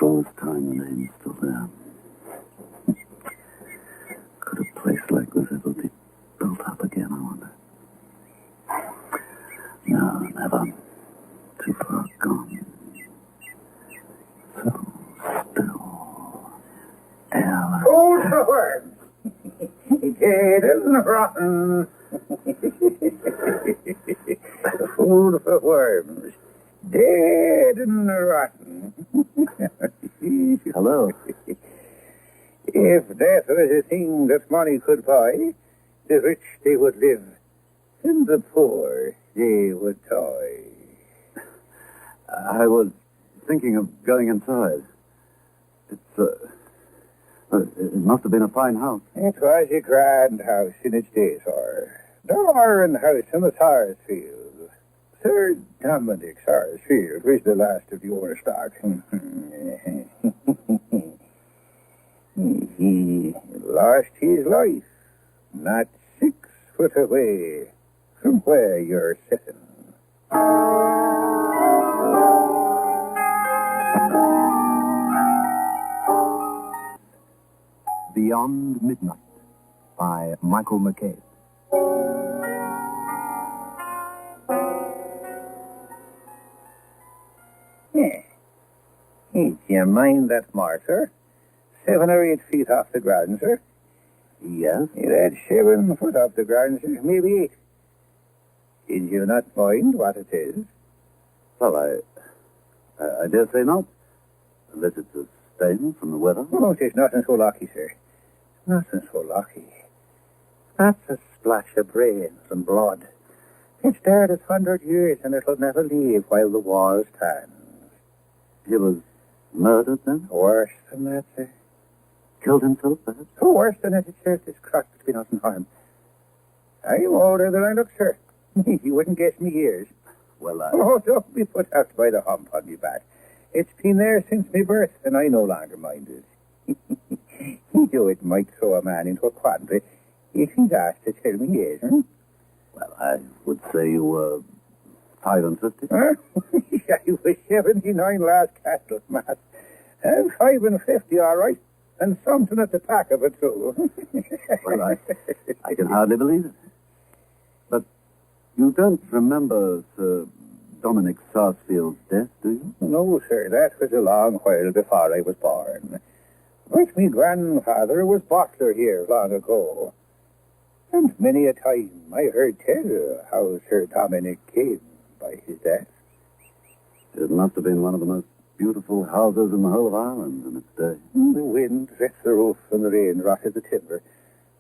those time names still there. Could a place like this ever be built up again, I wonder? No, never. Too far gone. So still. Airless. Food for worms. Dead and rotten. Food for worms. Dead and rotten. Hello. If death was a thing that money could buy, the rich they would live, and the poor they would toy. I was thinking of going inside. It must have been a fine house. It was a grand house in its day, sir. The iron house in the Sarsfield. Sir Dominic Sarsfield was the last of the old stock. He lost his life not 6 foot away from where you're sitting. Beyond Midnight by Michael McCabe. Do you mind that mark, sir? 7 or 8 feet off the ground, sir. Yes? That's 7 foot off the ground, sir. Maybe 8. Did you not mind what it is? Well, I dare say not. Unless it's a stain from the weather. Oh, it is nothing so lucky, sir. Nothing so lucky. That's a splash of brains and blood. It started 100 years, and it'll never leave while the wall stands. He was murdered, then? Worse than that, sir. Killed himself, perhaps? Oh, worse than that, it's just this cross between us and harm. I'm older than I look, sir. You wouldn't guess me years. Well, Oh, don't be put out by the hump on me back. It's been there since my birth, and I no longer mind it. Though it might throw a man into a quandary if he's asked to tell me his, huh? Well, I would say you were 5 and 50. Huh? I was 79 last Candlemas. And 5 and 50, all right. And something at the back of it, too. Well, I can hardly believe it. But you don't remember Sir Dominic Sarsfield's death, do you? No, sir. That was a long while before I was born. But my grandfather was butler here long ago. And many a time I heard tell how Sir Dominic came by his death. It must have been one of the most beautiful houses in the whole of Ireland in its day. The wind wrecked the roof and the rain rotted the timber.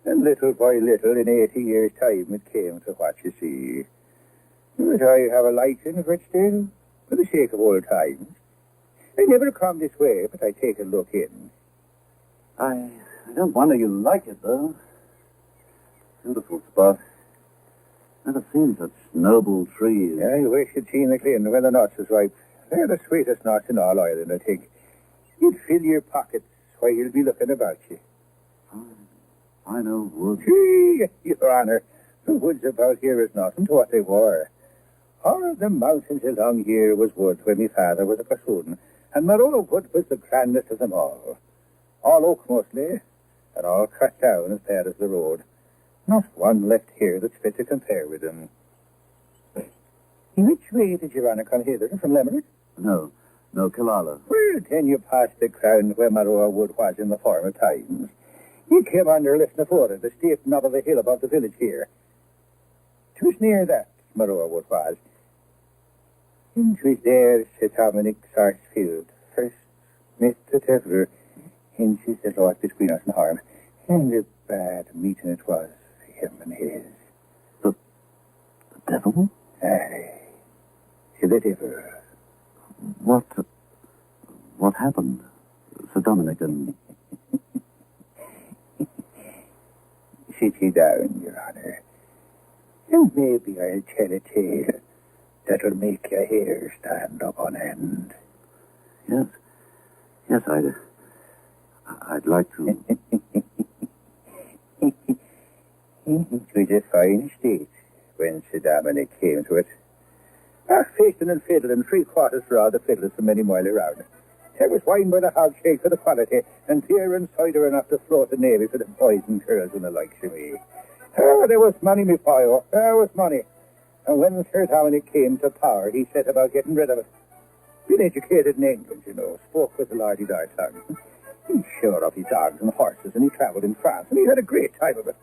And little by little, in 80 years' time, it came to what you see. But I have a liking for it still, for the sake of old times. I never come this way, but I take a look in. I don't wonder you like it, though. Beautiful spot. Never seen such noble trees. I wish you'd seen the clean when the nuts is ripe. They're the sweetest nuts in all Ireland, I think. You'd fill your pockets while you'll be looking about you. I know woods. Gee, Your Honor, the woods about here is nothing to what they were. All the mountains along here was wood when my father was a bassoon, and Maroa wood was the grandest of them all. All oak mostly, and all cut down as bad as the road. Not one left here that's fit to compare with them. Which way did Your Honor come hither? From Limerick? No, Killala. Well, then you passed the ground where Maroa Wood was in the former times. You came under Lisnafora, the steep knob of the hill above the village here. 'Twas near that Maroa Wood was. And 'twas there Sir Dominic Sarsfield first met the devil, and she's the Lord between us and harm. And a bad meeting it was for him and his. The devil? Aye, the devil. What happened? Sir Dominic and... Sit ye down, Your Honor, and maybe I'll tell a tale that'll make your hair stand up on end. Yes, I'd like to. It was a fine state when Sir Dominic came to it. Feasting and fiddling, 3/4 for all the fiddlers from many mile around. There was wine by the hogshake for the quality, and beer and cider enough to float the navy for the boys and girls and the likes of me. Oh, there was money, me boy, there was money. And when Sir Dominic came to power, he set about getting rid of it. Been educated in England, you know, spoke with the lardy-dar tongue. He showed up his dogs and horses, and he travelled in France, and he had a great time of it.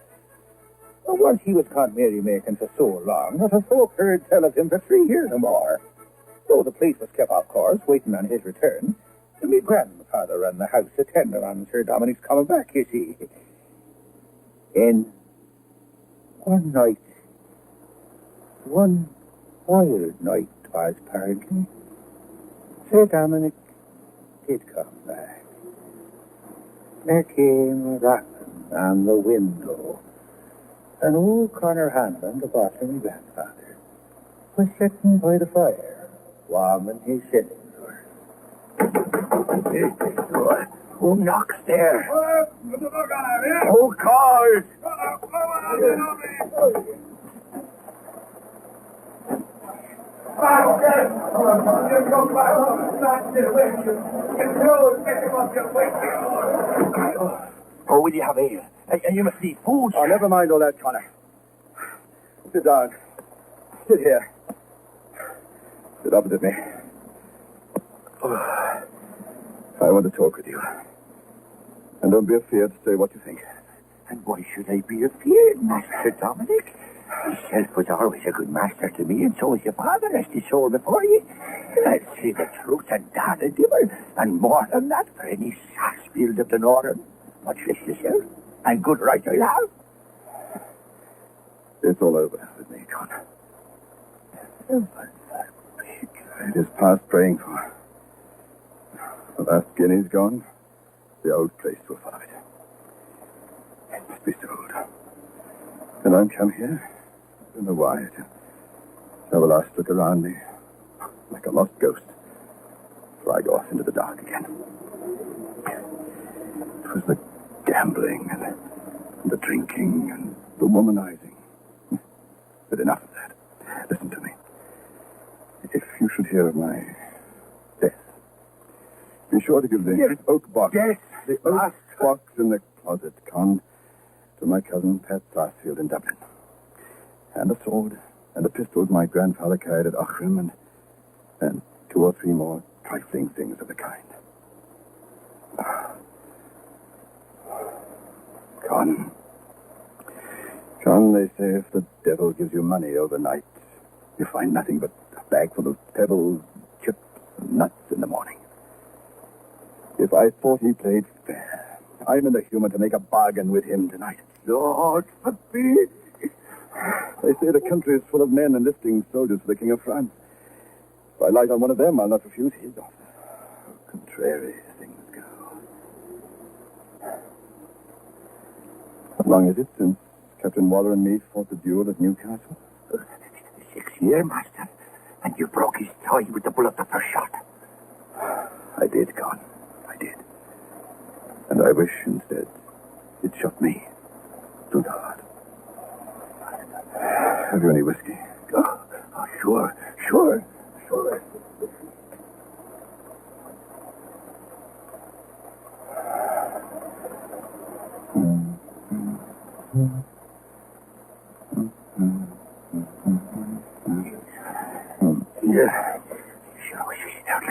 But once he was caught merry-making for so long, not a folk heard tell of him for 3 years or more. So the place was kept off course, waiting on his return. And my grandfather ran the house attending on Sir Dominic's coming back, you see. And one night, one wild night was apparently, Sir Dominic did come back. There came a rapping on the window. And old Connor Hanlon, the boss of my grandfather, was sitting by the fire, warming his shillings. Who knocks there? Who calls? Oh, will you have ale? And you must eat food. Oh, never mind all that, Connor. Sit down. Sit here. Sit opposite me. I want to talk with you. And don't be afraid to say what you think. And why should I be afraid, Master Dominic? Yourself was always a good master to me, and so was your father, rest his soul before you. And I'll say the truth and damn the devil, and more than that for any Sarsfield of the Northern. Much fish yourself, and good right I'll have. It's all over with me, Connor. It is past praying for. The last guinea's gone. The old place will follow it. It must be sold. And I'm come here. I don't know why. To have a last look around me, like a lost ghost, before I go off into the dark again. It was the gambling and the drinking and the womanizing. But enough of that. Listen to me. If you should hear of my death, be sure to give the oak box. Yes, the oak box in the closet, Con, to my cousin Pat Sarsfield in Dublin. And a sword and a pistol my grandfather carried at Aughrim, and 2 or 3 more trifling things of the kind. Con, they say if the devil gives you money overnight, you find nothing but a bag full of pebbles, chips, and nuts in the morning. If I thought he played fair, I'm in the humor to make a bargain with him tonight. Lord forbid. They say the country is full of men enlisting soldiers for the King of France. If I light on one of them, I'll not refuse his offer. Contrary things go. How long is it since Captain Waller and me fought the duel at Newcastle? 6 years, Master. And you broke his thigh with the bullet of the first shot. I did, Con. I did. And I wish instead it shot me through the heart. Have you any whiskey? Oh, sure. Yeah. Sure, we should sit down.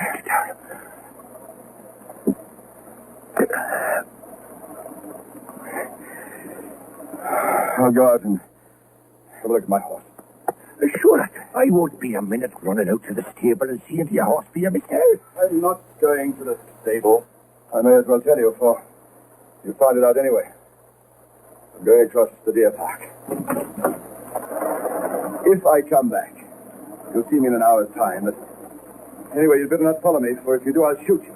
I'll go out and have a look at my horse. Sure, I won't be a minute running out to the stable and seeing to your horse be a mister. I'm not going to the stable. I may as well tell you, for you found it out anyway. I'm going across the deer park. If I come back, you'll see me in an hour's time. But anyway, you'd better not follow me, for if you do, I'll shoot you.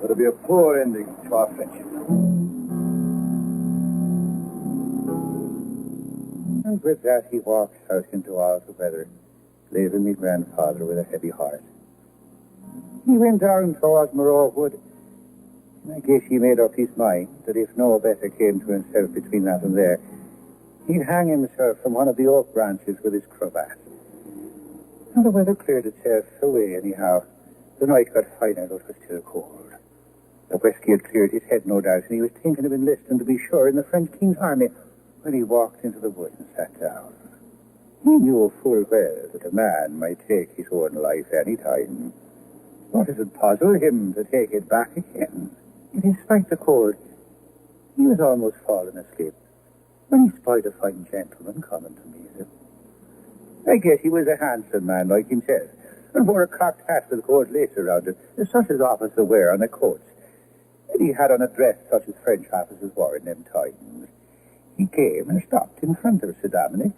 That'll be a poor ending to our friendship. And with that, he walks out into all the weather, leaving me grandfather with a heavy heart. He went down towards Moreau Wood, and I guess he made up his mind that if no better came to himself between that and there, he'd hang himself from one of the oak branches with his cravat. And the weather cleared itself away anyhow, The night got finer, though it was still cold. The whiskey had cleared his head, no doubt, and he was thinking of enlisting, to be sure, in the French king's army when he walked into the wood and sat down. He knew full well that a man might take his own life any time. What if it puzzled him to take it back again? Yet, in spite of the cold, he was almost falling asleep when he spied a fine gentleman coming to meet him. I guess he was a handsome man like himself, and wore a cocked hat with gold lace around it, such as officers wear on their coats. And he had on a dress such as French officers wore in them times. He came and stopped in front of Sir Dominic,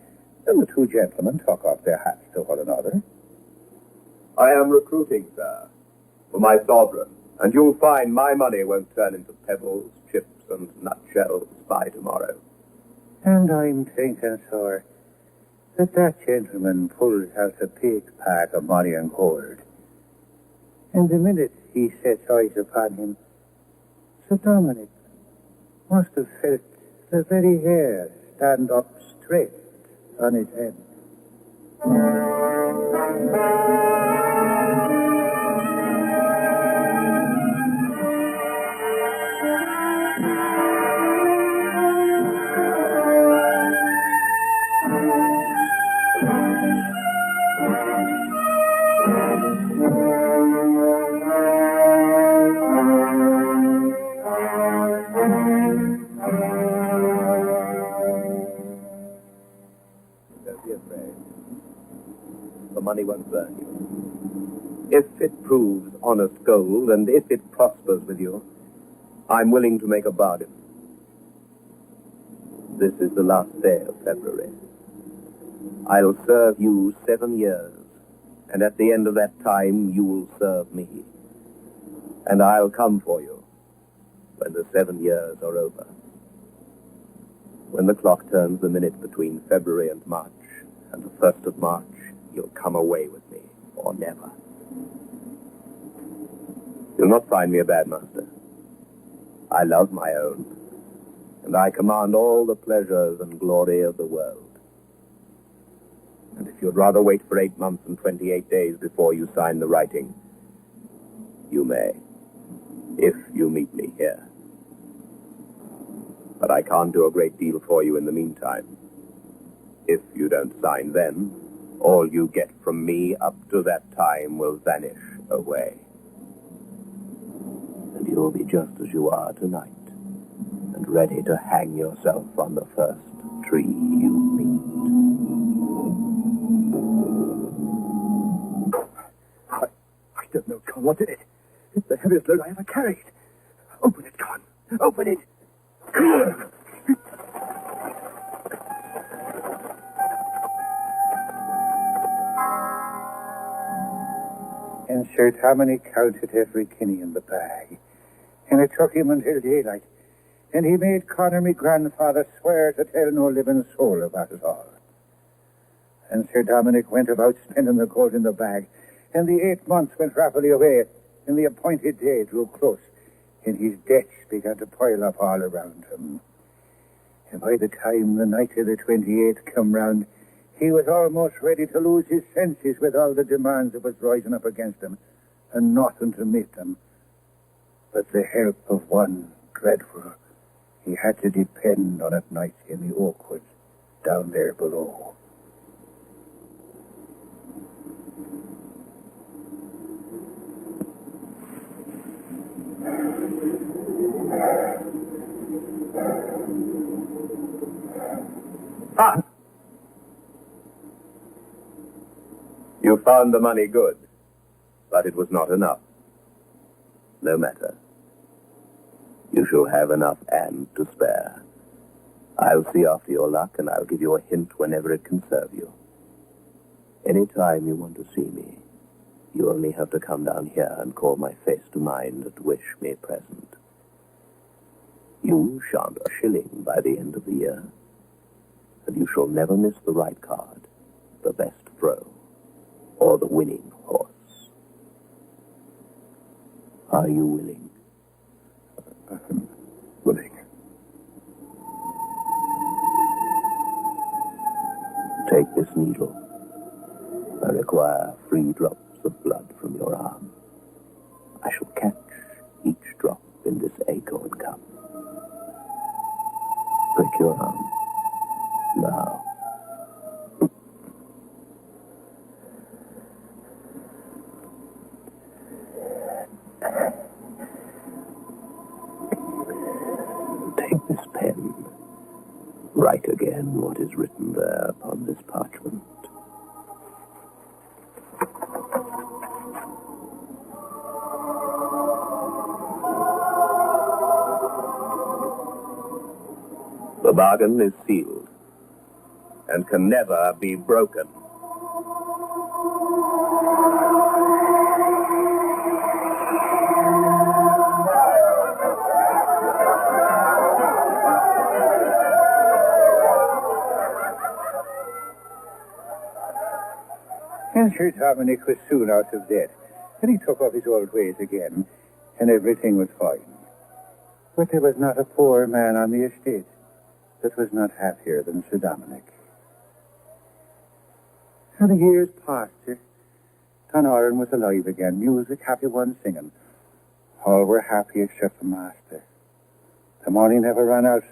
and the two gentlemen took off their hats to one another. I am recruiting, sir, for my sovereign, and you'll find my money won't turn into pebbles, chips, and nutshells by tomorrow. And I'm thinking, sir, that gentleman pulled out a big pack of money and gold. And the minute he sets eyes upon him, Sir Dominic must have felt the very hair stand up straight on his head. The money won't burn you. If it proves honest gold, and if it prospers with you, I'm willing to make a bargain. This is the last day of February. I'll serve you 7 years, and at the end of that time, you will serve me. And I'll come for you when the 7 years are over. When the clock turns the minute between February and March, and the 1st of March, you'll come away with me, or never. You'll not find me a bad master. I love my own, and I command all the pleasures and glory of the world. And if you'd rather wait for 8 months and 28 days before you sign the writing, you may, if you meet me here. But I can't do a great deal for you in the meantime. If you don't sign then, all you get from me up to that time will vanish away. And you'll be just as you are tonight, and ready to hang yourself on the first tree you meet. I don't know, Con. What is it? It's the heaviest load I ever carried. Open it, Con. Open it. And Sir Dominic counted every guinea in the bag. And it took him until daylight. And he made Connor, me grandfather, swear to tell no living soul about it all. And Sir Dominic went about spending the gold in the bag. And the 8 months went rapidly away. And the appointed day drew close. And his debts began to pile up all around him. And by the time the night of the 28th come round, he was almost ready to lose his senses with all the demands that was rising up against him, and nothing to meet them but the help of one dreadful he had to depend on at night in the oak woods down there below. Ah! You found the money good, but it was not enough. No matter. You shall have enough and to spare. I'll see after your luck, and I'll give you a hint whenever it can serve you. Any time you want to see me, you only have to come down here and call my face to mind and wish me present. You shan't a shilling by the end of the year, and you shall never miss the right card, the best throw, or the winning horse. Are you willing? Willing. Take this needle. I require 3 drops of blood from your arm. catch each drop in this acorn cup. Break your arm. Now. Take this pen. Write again what is written there upon this parchment. The bargain is sealed and can never be broken. And Sir Dominic was soon out of debt, and he took up his old ways again, and everything was fine. But there was not a poor man on the estate that was not happier than Sir Dominic. And the years passed. Oren was alive again, music, happy ones singing. All were happy except the master. The money never ran out,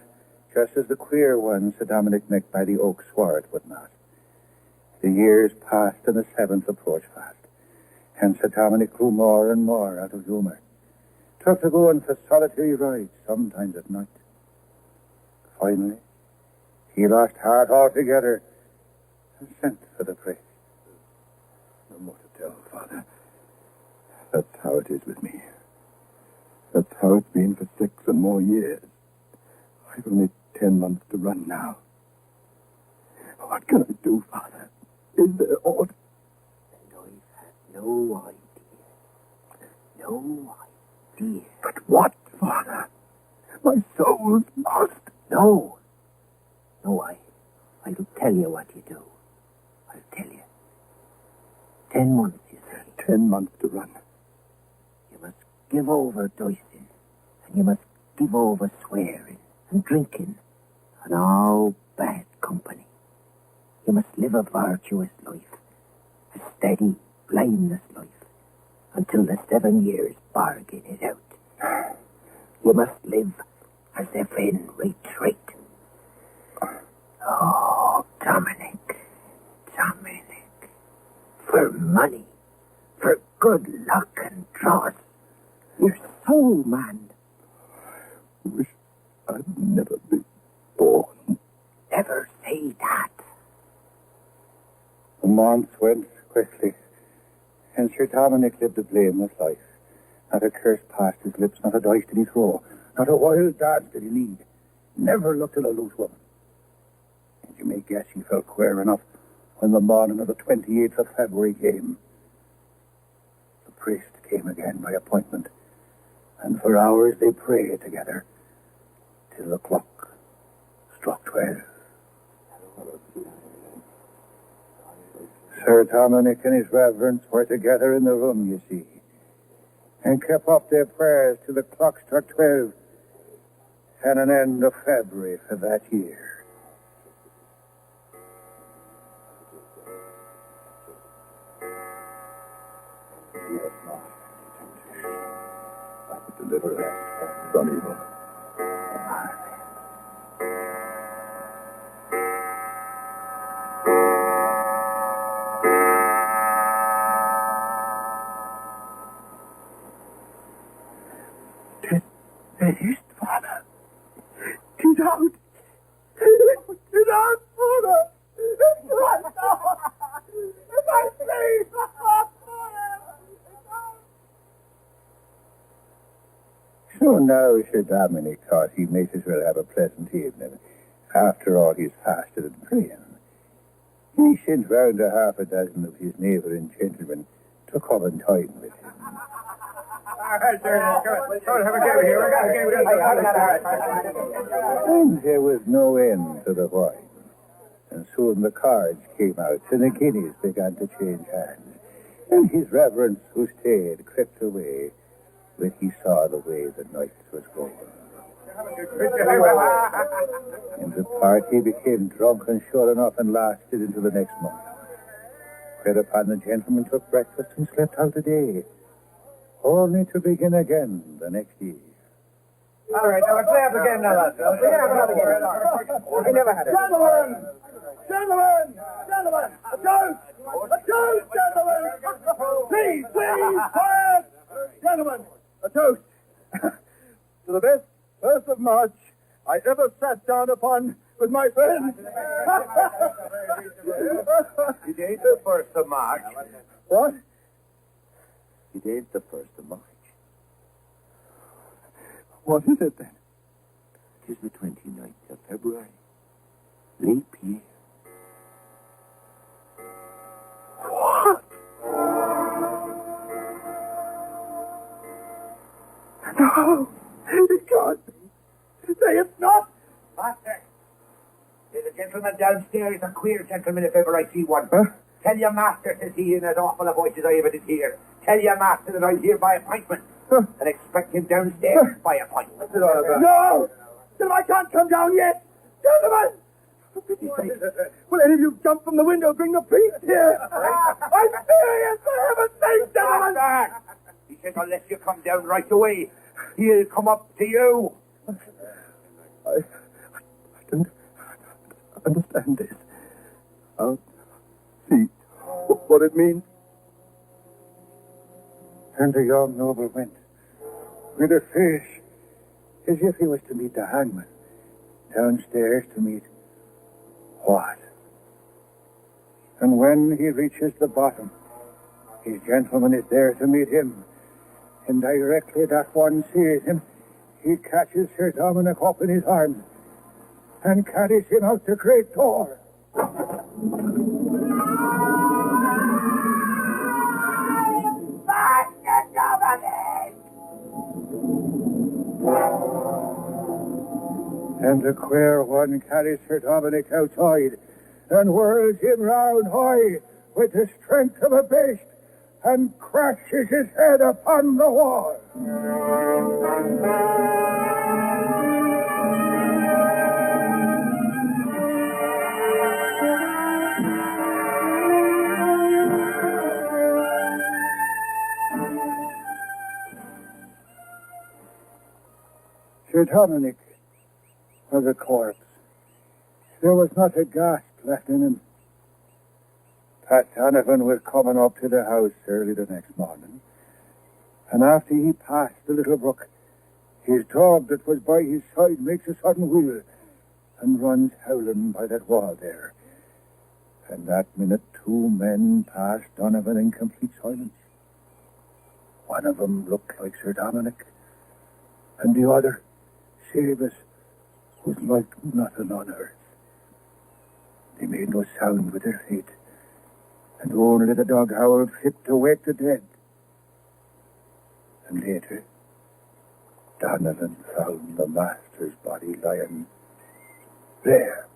just as the queer ones Sir Dominic met by the oak swore it would not. The years passed and the seventh approached fast, and Sir Dominic grew more and more out of humour. Took to going for solitary rides, sometimes at night. Finally, he lost heart altogether and sent for the priest. No more to tell, Father. That's how it is with me. That's how it's been for 6 and more years. I've only 10 months to run now. What can I do, Father? Is there aught? And I've had no idea. No idea. But what, Father? My soul's lost. No. No, I'll tell you what you do. I'll tell you. 10 months, you say. 10 months to run. You must give over dicing, and you must give over swearing and drinking and all bad company. You must live a virtuous life, a steady, blameless life, until the 7 years bargain is out. You must live as if in retreat. Oh, Dominic, for money, for good luck and dross, you're so man. Wish I'd never been born. Never say that. The months went quickly, and Sir Dominic lived a blameless life. Not a curse passed his lips, not a dice did he throw, not a wild dance did he lead. Never looked at a loose woman. And you may guess he felt queer enough when the morning of the 28th of February came. The priest came again by appointment, and for hours they prayed together, till the clock struck 12. Sir Dominic and his reverence were together in the room, you see, and kept up their prayers till the clock struck 12, and an end of February for that year. Deliver us from evil. It is, Father. Get out. Get out, Father. It's right now. It's my face. So now Sir Dominic thought he might as well have a pleasant evening. After all, he's fasted and praying. He sent round a half a dozen of his neighbouring gentlemen to come and dine with him. And there was no end to the wine. And soon the cards came out, and the guineas began to change hands. And his reverence, who stayed, crept away when he saw the way the night was going. And the party became drunken, sure enough, and lasted into the next month. Whereupon the gentlemen took breakfast and slept out the day, only to begin again the next year. All right, now let's laugh again now, lads. We never had it. Gentlemen! A toast, gentlemen! Please, quiet! Gentlemen, a toast. To the best 1st of March I ever sat down upon with my friends. It ain't the 1st of March. What? It ain't the 1st of March. What is it then? It is the 29th of February. Leap year. What? No, it can't be. Say it's not. Master, there's a gentleman downstairs, a queer gentleman if ever I see one. Huh? Tell your master, says he, in as awful a voice as I ever did hear. Tell your master that I'm here by appointment. Huh? And expect him downstairs by appointment. What's it all about? No! Then I can't come down yet! Gentlemen! Will any of you jump from the window, bring the priest here? I'm serious, for heaven's sake, gentlemen! Master! He says unless you come down right away, he'll come up to you. I don't understand this. I'll see what it means. And the young noble went, with a face as if he was to meet the hangman, downstairs to meet what? And when he reaches the bottom, his gentleman is there to meet him. And directly that one sees him, he catches Sir Dominic up in his arms and carries him out the great door. And the queer one carries Sir Dominic outside and whirls him round high with the strength of a beast and crashes his head upon the wall. Sir Dominic was a corpse. There was not a gasp left in him. Pat Donovan was coming up to the house early the next morning, and after he passed the little brook, his dog that was by his side makes a sudden wheel and runs howling by that wall there. And that minute 2 men passed Donovan in complete silence. One of them looked like Sir Dominic, and the other, Sabus, was like nothing on earth. They made no sound with their feet, and only the dog howled fit to wake the dead. And later, Donovan found the master's body lying there,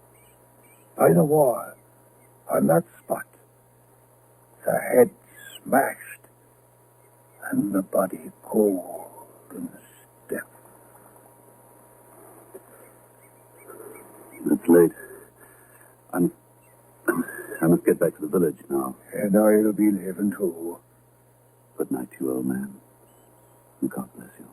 by the wall, on that spot. The head smashed, and the body cold and stiff. It's late. I must get back to the village now. And I'll be living too. Good night to you, old man. And God bless you.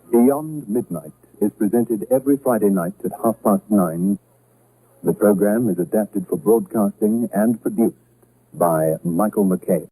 Beyond Midnight is presented every Friday night at 9:30. The program is adapted for broadcasting and produced by Michael McKay.